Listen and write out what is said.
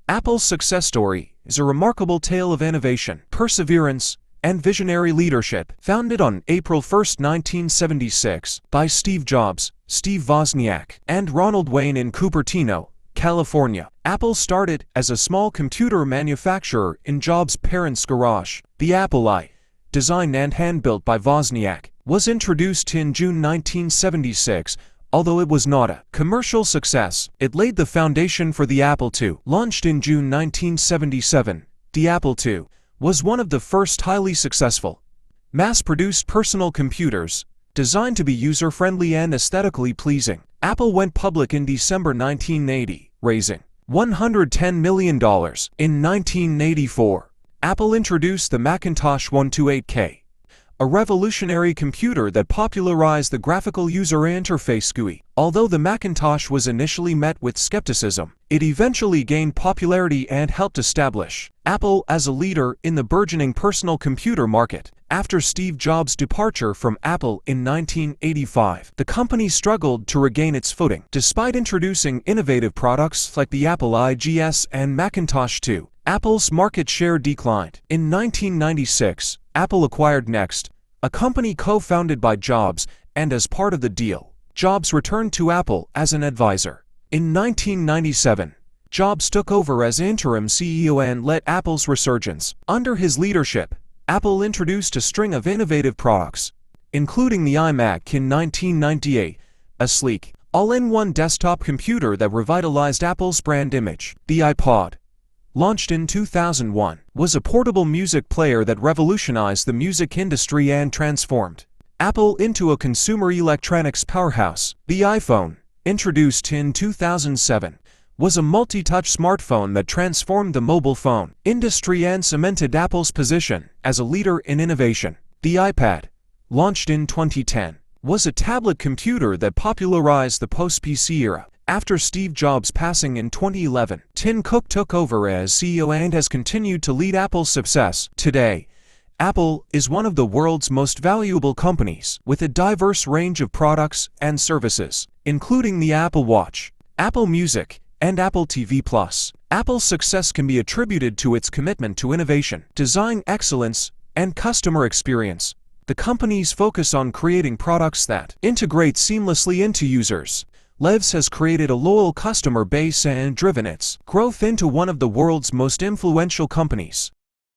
Apple's success story is a remarkable tale of innovation, perseverance, and visionary leadership. Founded on April 1, 1976, by Steve Jobs, Steve Wozniak, and Ronald Wayne in Cupertino, California, Apple started as a small computer manufacturer in Jobs' parents' garage. The Apple I, designed and hand-built by Wozniak, was introduced in June 1976. Although it was not a commercial success, it laid the foundation for the Apple II. Launched in June 1977, the Apple II was one of the first highly successful, mass-produced personal computers, designed to be user-friendly and aesthetically pleasing. Apple went public in December 1980, raising $110 million. In 1984, Apple introduced the Macintosh 128K, a revolutionary computer that popularized the graphical user interface GUI. Although the Macintosh was initially met with skepticism, it eventually gained popularity and helped establish Apple as a leader in the burgeoning personal computer market. After Steve Jobs' departure from Apple in 1985, the company struggled to regain its footing. Despite introducing innovative products like the Apple IGS and Macintosh 2, Apple's market share declined. In 1996, Apple acquired Next, a company co-founded by Jobs, and as part of the deal, Jobs returned to Apple as an advisor. In 1997, Jobs took over as interim CEO and led Apple's resurgence. Under his leadership, Apple introduced a string of innovative products, including the iMac in 1998, a sleek, all-in-one desktop computer that revitalized Apple's brand image. The iPod, launched in 2001, was a portable music player that revolutionized the music industry and transformed Apple into a consumer electronics powerhouse. The iPhone, introduced in 2007, was a multi-touch smartphone that transformed the mobile phone industry and cemented Apple's position as a leader in innovation. The iPad, launched in 2010, was a tablet computer that popularized the post-PC era. After Steve Jobs' passing in 2011, Tim Cook took over as CEO and has continued to lead Apple's success. Today, Apple is one of the world's most valuable companies, with a diverse range of products and services, including the Apple Watch, Apple Music, and Apple TV+. Apple's success can be attributed to its commitment to innovation, design excellence, and customer experience. The company's focus on creating products that integrate seamlessly into users' lives has created a loyal customer base and driven its growth into one of the world's most influential companies.